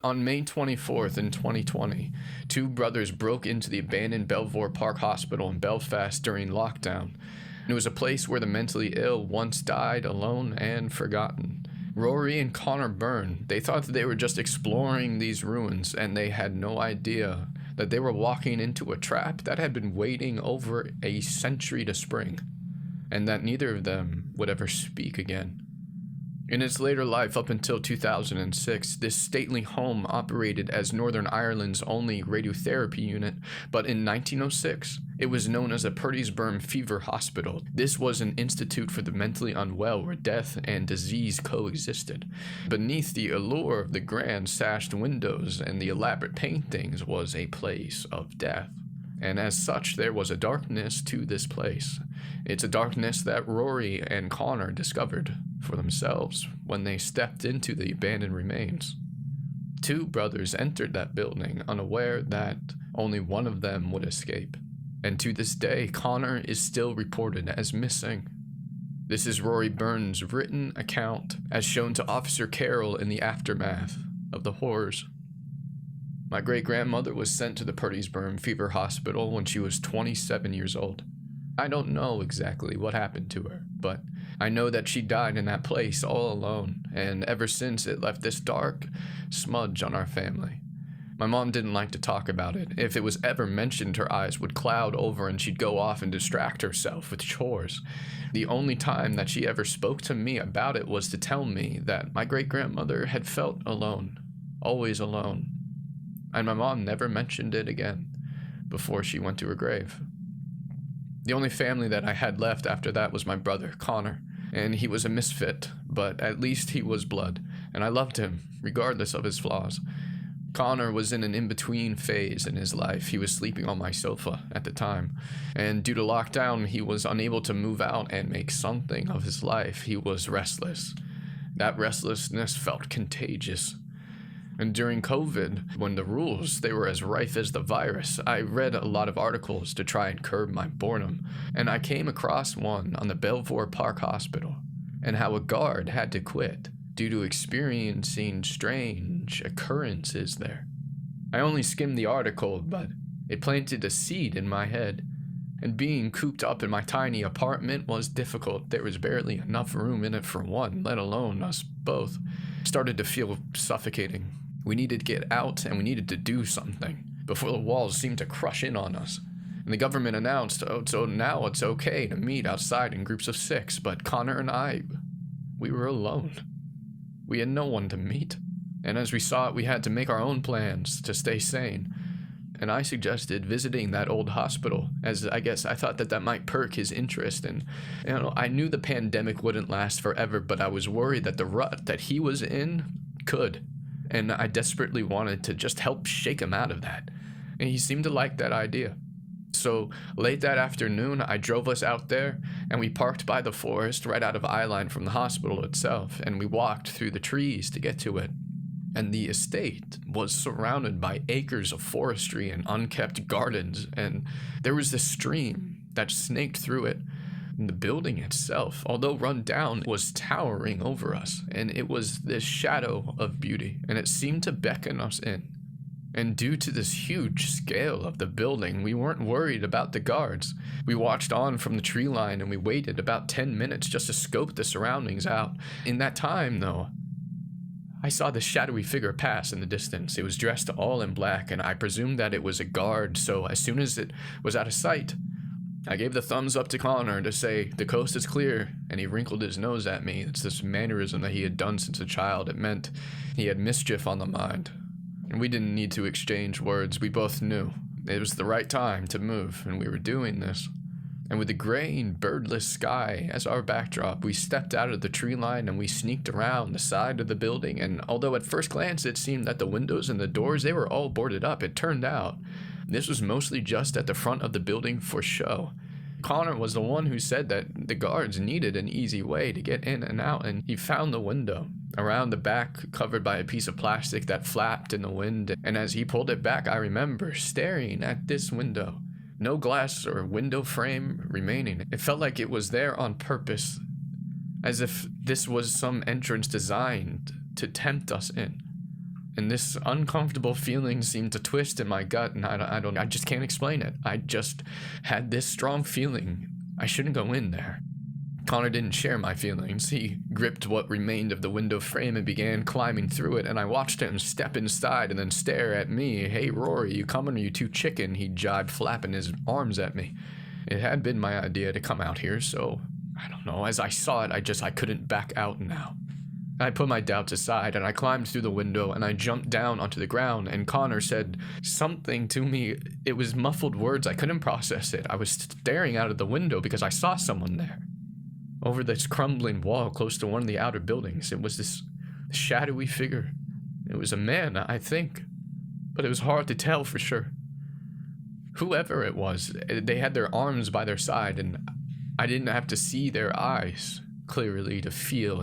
On May 24th in 2020, two brothers broke into the abandoned Belvoir Park Hospital in Belfast during lockdown. It was a place where the mentally ill once died alone and forgotten. Rory and Connor Byrne, they thought that they were just exploring these ruins, and they had no idea that they were walking into a trap that had been waiting over a century to spring, and that neither of them would ever speak again. In its later life, up until 2006, this stately home operated as Northern Ireland's only radiotherapy unit, but in 1906, it was known as the Purdysburn Fever Hospital. This was an institute for the mentally unwell where death and disease coexisted. Beneath the allure of the grand sashed windows and the elaborate paintings was a place of death. And as such, there was a darkness to this place. It's a darkness that Rory and Connor discovered for themselves when they stepped into the abandoned remains. Two brothers entered that building unaware that only one of them would escape. And to this day, Connor is still reported as missing. This is Rory Byrne's written account as shown to Officer Carroll in the aftermath of the horrors. My great-grandmother was sent to the Purdysburn Fever Hospital when she was 27 years old. I don't know exactly what happened to her, but I know that she died in that place all alone, and ever since it left this dark smudge on our family. My mom didn't like to talk about it. If it was ever mentioned, her eyes would cloud over and she'd go off and distract herself with chores. The only time that she ever spoke to me about it was to tell me that my great-grandmother had felt alone, always alone. And my mom never mentioned it again before she went to her grave. The only family that I had left after that was my brother, Connor, and he was a misfit, but at least he was blood, and I loved him, regardless of his flaws. Connor was in an in-between phase in his life. He was sleeping on my sofa at the time, and due to lockdown, he was unable to move out and make something of his life. He was restless. That restlessness felt contagious. And during COVID, when the rules, they were as rife as the virus, I read a lot of articles to try and curb my boredom, and I came across one on the Belvoir Park Hospital, and how a guard had to quit due to experiencing strange occurrences there. I only skimmed the article, but it planted a seed in my head, and being cooped up in my tiny apartment was difficult. There was barely enough room in it for one, let alone us both. Started to feel suffocating. We needed to get out, and we needed to do something before the walls seemed to crush in on us. And the government announced, so now it's okay to meet outside in groups of 6, but Connor and I, we were alone. We had no one to meet. And as we saw it, we had to make our own plans to stay sane. And I suggested visiting that old hospital, as I guess I thought that might perk his interest. And, I knew the pandemic wouldn't last forever, but I was worried that the rut that he was in could. And I desperately wanted to just help shake him out of that. And he seemed to like that idea. So late that afternoon, I drove us out there, and we parked by the forest right out of eyeline from the hospital itself, and we walked through the trees to get to it. And the estate was surrounded by acres of forestry and unkept gardens, and there was this stream that snaked through it. And the building itself, although run down, was towering over us, and it was this shadow of beauty, and it seemed to beckon us in. And due to this huge scale of the building, we weren't worried about the guards. We watched on from the tree line, and we waited about 10 minutes just to scope the surroundings out. In that time, though, I saw this shadowy figure pass in the distance. It was dressed all in black, and I presumed that it was a guard, so as soon as it was out of sight, I gave the thumbs up to Connor to say, "The coast is clear," and he wrinkled his nose at me. It's this mannerism that he had done since a child. It meant he had mischief on the mind. And we didn't need to exchange words. We both knew it was the right time to move, and we were doing this. And with the gray and birdless sky as our backdrop, we stepped out of the tree line and we sneaked around the side of the building. And although at first glance it seemed that the windows and the doors, they were all boarded up, it turned out this was mostly just at the front of the building for show. Connor was the one who said that the guards needed an easy way to get in and out, and he found the window around the back, covered by a piece of plastic that flapped in the wind. And as he pulled it back, I remember staring at this window. No glass or window frame remaining. It felt like it was there on purpose, as if this was some entrance designed to tempt us in. And this uncomfortable feeling seemed to twist in my gut, and I just can't explain it. I just had this strong feeling I shouldn't go in there. Connor didn't share my feelings. He gripped what remained of the window frame and began climbing through it, and I watched him step inside and then stare at me. "Hey, Rory, you coming or you too chicken?" he jibed, flapping his arms at me. It had been my idea to come out here, so I don't know. As I saw it, I couldn't back out now. I put my doubts aside, and I climbed through the window, and I jumped down onto the ground, and Connor said something to me. It was muffled words. I couldn't process it. I was staring out of the window because I saw someone there. Over this crumbling wall close to one of the outer buildings, it was this shadowy figure. It was a man, I think, but it was hard to tell for sure. Whoever it was, they had their arms by their side, and I didn't have to see their eyes clearly to feel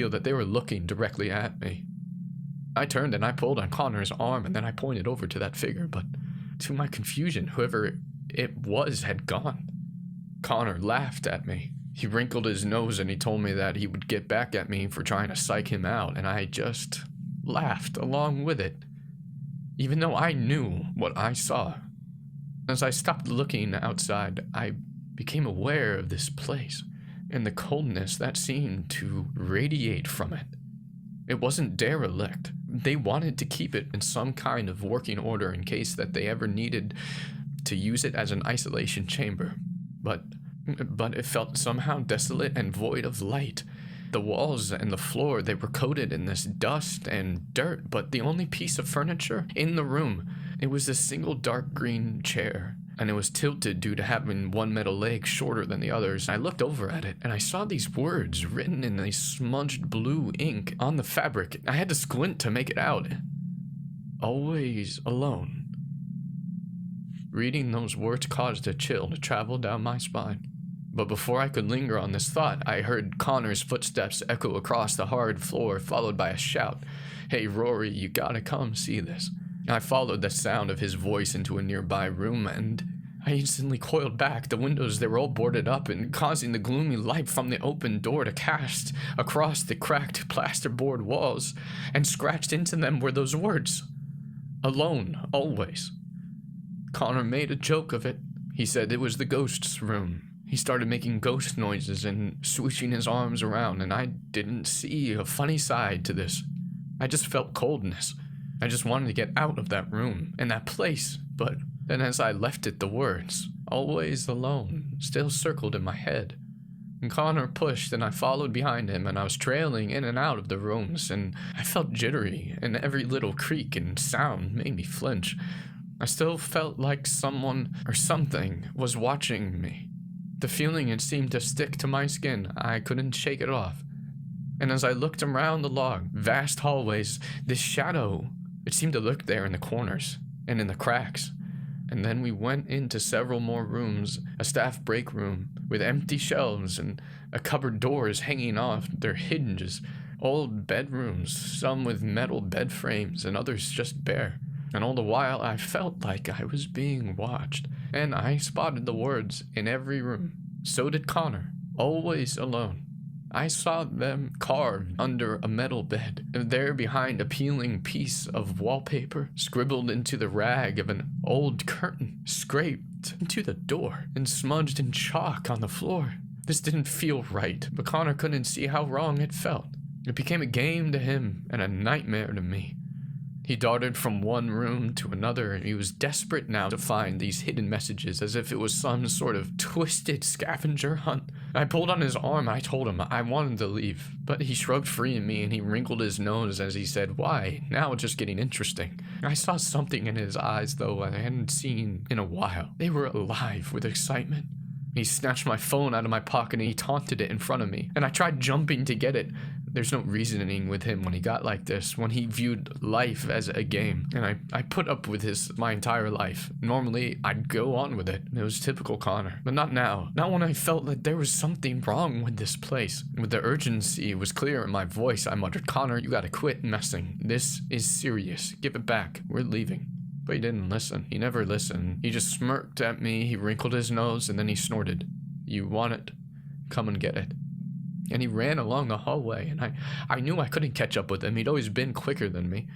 that they were looking directly at me. I turned and I pulled on Connor's arm, and then I pointed over to that figure, but to my confusion, whoever it was had gone. Connor laughed at me. He wrinkled his nose and he told me that he would get back at me for trying to psych him out, and I just laughed along with it, even though I knew what I saw. As I stopped looking outside, I became aware of this place and the coldness that seemed to radiate from it. It wasn't derelict. They wanted to keep it in some kind of working order in case that they ever needed to use it as an isolation chamber. But it felt somehow desolate and void of light. The walls and the floor, they were coated in this dust and dirt, but the only piece of furniture in the room, it was a single dark green chair, and it was tilted due to having one metal leg shorter than the others. I looked over at it, and I saw these words written in a smudged blue ink on the fabric. I had to squint to make it out. "Always alone." Reading those words caused a chill to travel down my spine. But before I could linger on this thought, I heard Connor's footsteps echo across the hard floor, followed by a shout. "Hey, Rory, you gotta come see this." I followed the sound of his voice into a nearby room, and I instantly coiled back. The windows, they were all boarded up, and causing the gloomy light from the open door to cast across the cracked plasterboard walls, and scratched into them were those words. "Alone, always." Connor made a joke of it. He said it was the ghost's room. He started making ghost noises and swishing his arms around, and I didn't see a funny side to this. I just felt coldness. I just wanted to get out of that room and that place, but then as I left it, the words, "always alone," still circled in my head. And Connor pushed, and I followed behind him, and I was trailing in and out of the rooms, and I felt jittery, and every little creak and sound made me flinch. I still felt like someone or something was watching me. The feeling, it seemed to stick to my skin. I couldn't shake it off. And as I looked around the long, vast hallways, this shadow, it seemed to lurk there in the corners and in the cracks. And then we went into several more rooms, a staff break room with empty shelves and a cupboard doors hanging off their hinges, old bedrooms, some with metal bed frames and others just bare. And all the while, I felt like I was being watched, and I spotted the words in every room. So did Connor, "always alone." I saw them carved under a metal bed, and there behind a peeling piece of wallpaper, scribbled into the rag of an old curtain, scraped into the door, and smudged in chalk on the floor. This didn't feel right, but Connor couldn't see how wrong it felt. It became a game to him and a nightmare to me. He darted from one room to another, and he was desperate now to find these hidden messages, as if it was some sort of twisted scavenger hunt. I pulled on his arm, and I told him I wanted to leave, but he shrugged free of me, and he wrinkled his nose as he said, "Why? Now it's just getting interesting." I saw something in his eyes, though, I hadn't seen in a while. They were alive with excitement. He snatched my phone out of my pocket and he taunted it in front of me, and I tried jumping to get it. There's no reasoning with him when he got like this, when he viewed life as a game, and I put up with this my entire life. Normally, I'd go on with it. It was typical Connor, but not now. Not when I felt that there was something wrong with this place. With the urgency was clear in my voice, I muttered, "Connor, you gotta quit messing. This is serious. Give it back. We're leaving." But he didn't listen. He never listened. He just smirked at me, he wrinkled his nose, and then he snorted. "You want it? Come and get it." And he ran along the hallway, and I knew I couldn't catch up with him. He'd always been quicker than me.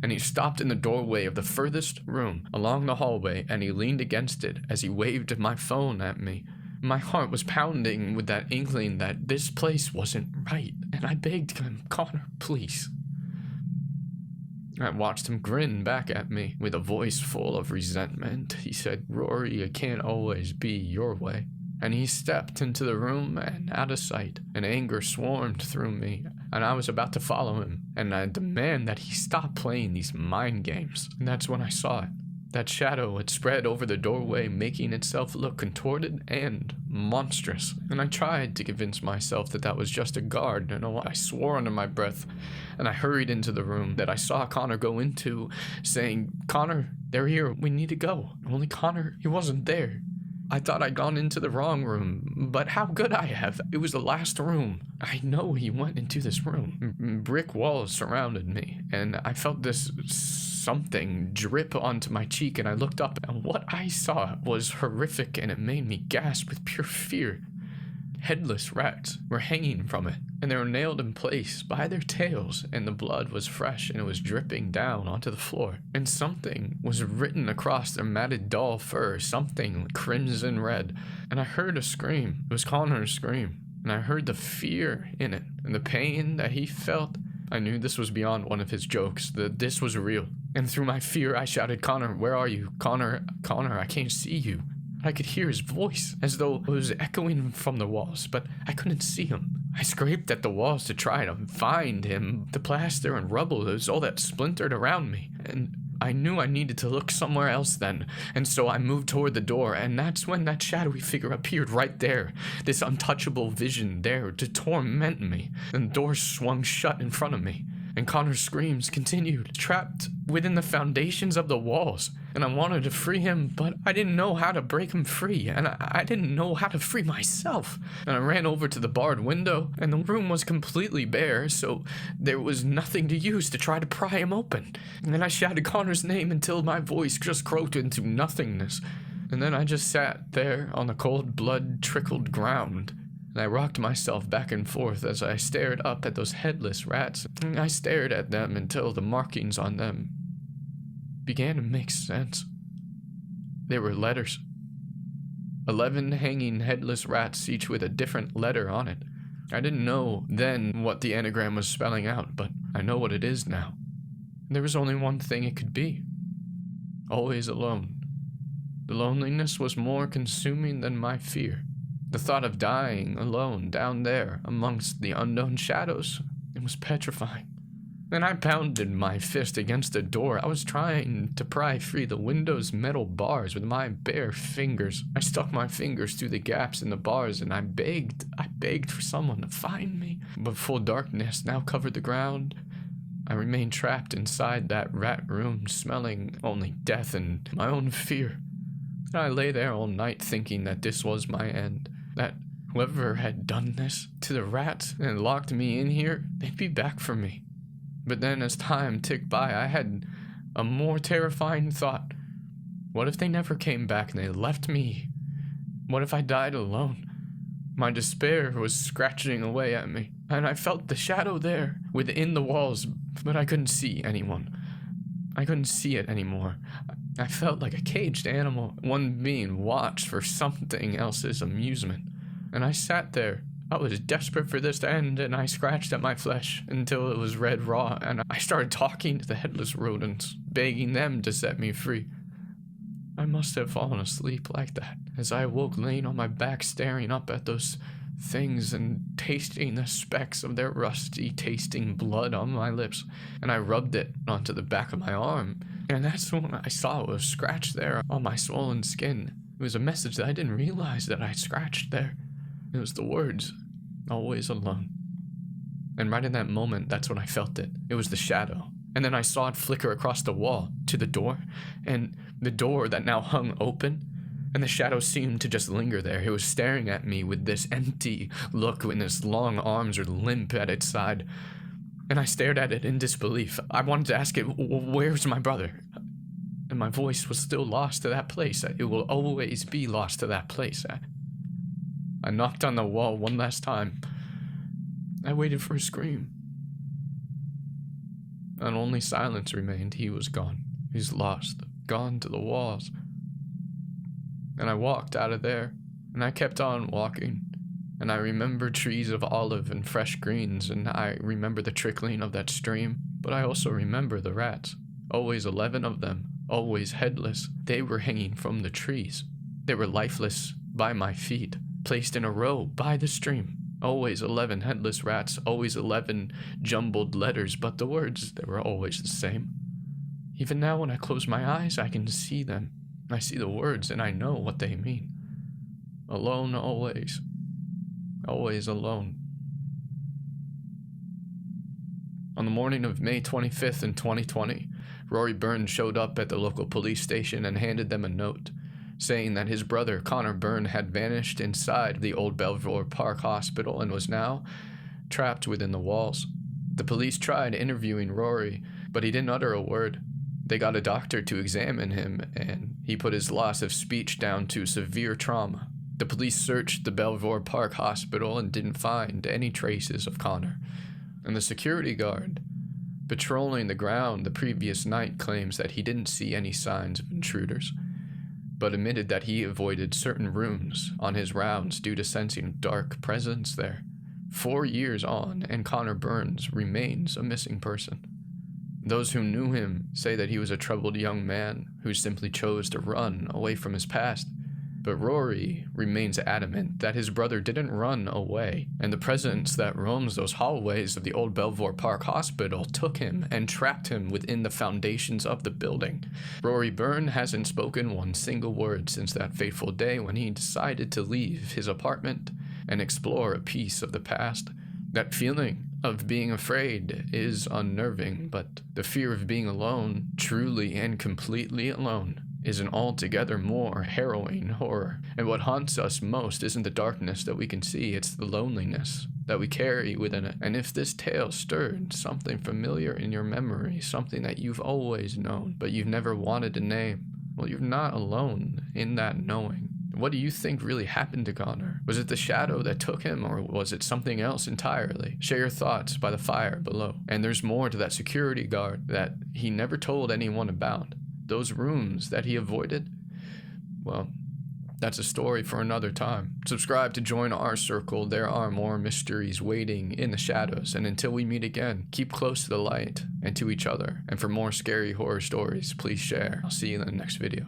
And he stopped in the doorway of the furthest room along the hallway, and he leaned against it as he waved my phone at me. My heart was pounding with that inkling that this place wasn't right, and I begged him, "Connor, please." I watched him grin back at me with a voice full of resentment. He said, "Rory, it can't always be your way." And he stepped into the room and out of sight, and anger swarmed through me, and I was about to follow him, and I demand that he stop playing these mind games. And that's when I saw it. That shadow had spread over the doorway, making itself look contorted and monstrous. And I tried to convince myself that was just a guard, and I swore under my breath. And I hurried into the room that I saw Connor go into, saying, "Connor, they're here, we need to go." Only Connor, he wasn't there. I thought I'd gone into the wrong room, but how could I have? It was the last room. I know he went into this room. Brick walls surrounded me, and I felt this something drip onto my cheek, and I looked up, and what I saw was horrific, and it made me gasp with pure fear. Headless rats were hanging from it, and they were nailed in place by their tails, and the blood was fresh, and it was dripping down onto the floor. And something was written across their matted doll fur, something crimson red. And I heard a scream. It was Connor's scream, and I heard the fear in it, and the pain that he felt. I knew this was beyond one of his jokes, that this was real. And through my fear, I shouted, "Connor, where are you? Connor, I can't see you." I could hear his voice, as though it was echoing from the walls, but I couldn't see him. I scraped at the walls to try to find him. The plaster and rubble was all that splintered around me, and I knew I needed to look somewhere else then, and so I moved toward the door, and that's when that shadowy figure appeared right there, this untouchable vision there to torment me, and the door swung shut in front of me. And Connor's screams continued, trapped within the foundations of the walls. And I wanted to free him, but I didn't know how to break him free, and I didn't know how to free myself. And I ran over to the barred window, and the room was completely bare, so there was nothing to use to try to pry him open. And then I shouted Connor's name until my voice just croaked into nothingness. And then I just sat there on the cold blood-trickled ground. And I rocked myself back and forth as I stared up at those headless rats. And I stared at them until the markings on them began to make sense. They were letters. 11 hanging headless rats, each with a different letter on it. I didn't know then what the anagram was spelling out, but I know what it is now. There was only one thing it could be. Always alone. The loneliness was more consuming than my fear. The thought of dying alone down there amongst the unknown shadows, it was petrifying. And I pounded my fist against the door. I was trying to pry free the window's metal bars with my bare fingers. I stuck my fingers through the gaps in the bars, and I begged for someone to find me. But full darkness now covered the ground. I remained trapped inside that rat room, smelling only death and my own fear. And I lay there all night thinking that this was my end. That whoever had done this to the rats and locked me in here, they'd be back for me. But then as time ticked by, I had a more terrifying thought. What if they never came back and they left me? What if I died alone? My despair was scratching away at me, and I felt the shadow there within the walls, but I couldn't see anyone. I couldn't see it anymore. I felt like a caged animal, one being watched for something else's amusement. And I sat there. I was desperate for this to end, and I scratched at my flesh until it was red raw, and I started talking to the headless rodents, begging them to set me free. I must have fallen asleep like that, as I awoke laying on my back staring up at those things and tasting the specks of their rusty tasting blood on my lips, and I rubbed it onto the back of my arm, and that's when I saw it was scratched there on my swollen skin. It was a message that I didn't realize that I scratched there. It was the words, "Always alone." And right in that moment, that's when I felt it. It was the shadow. And then I saw it flicker across the wall to the door, and the door that now hung open, and the shadow seemed to just linger there. It was staring at me with this empty look when its long arms were limp at its side. And I stared at it in disbelief. I wanted to ask it, "Where's my brother?" And my voice was still lost to that place. It will always be lost to that place. I knocked on the wall one last time, I waited for a scream. And only silence remained. He was gone. He's lost. Gone to the walls. And I walked out of there, and I kept on walking. And I remember trees of olive and fresh greens, and I remember the trickling of that stream. But I also remember the rats. Always 11 of them, always headless. They were hanging from the trees. They were lifeless by my feet, placed in a row by the stream. Always 11 headless rats, always 11 jumbled letters, but the words, they were always the same. Even now when I close my eyes, I can see them. I see the words and I know what they mean. Alone always. Always alone. On the morning of May 25th in 2020, Rory Byrne showed up at the local police station and handed them a note, saying that his brother Connor Byrne had vanished inside the old Belvoir Park Hospital and was now trapped within the walls. The police tried interviewing Rory, but he didn't utter a word. They got a doctor to examine him, and he put his loss of speech down to severe trauma. The police searched the Belvoir Park Hospital and didn't find any traces of Connor. And the security guard patrolling the ground the previous night claims that he didn't see any signs of intruders, but admitted that he avoided certain rooms on his rounds due to sensing a dark presence there. 4 years on, and Connor Byrne remains a missing person. Those who knew him say that he was a troubled young man who simply chose to run away from his past. But Rory remains adamant that his brother didn't run away, and the presence that roams those hallways of the old Belvoir Park Hospital took him and trapped him within the foundations of the building. Rory Byrne hasn't spoken one single word since that fateful day when he decided to leave his apartment and explore a piece of the past. That feeling of being afraid is unnerving, but the fear of being alone, truly and completely alone, is an altogether more harrowing horror. And what haunts us most isn't the darkness that we can see, it's the loneliness that we carry within it. And if this tale stirred something familiar in your memory, something that you've always known, but you've never wanted to name, well, you're not alone in that knowing. What do you think really happened to Connor? Was it the shadow that took him, or was it something else entirely? Share your thoughts by the fire below. And there's more to that security guard that he never told anyone about. Those rooms that he avoided? Well, that's a story for another time. Subscribe to join our circle. There are more mysteries waiting in the shadows. And until we meet again, keep close to the light and to each other. And for more scary horror stories, please share. I'll see you in the next video.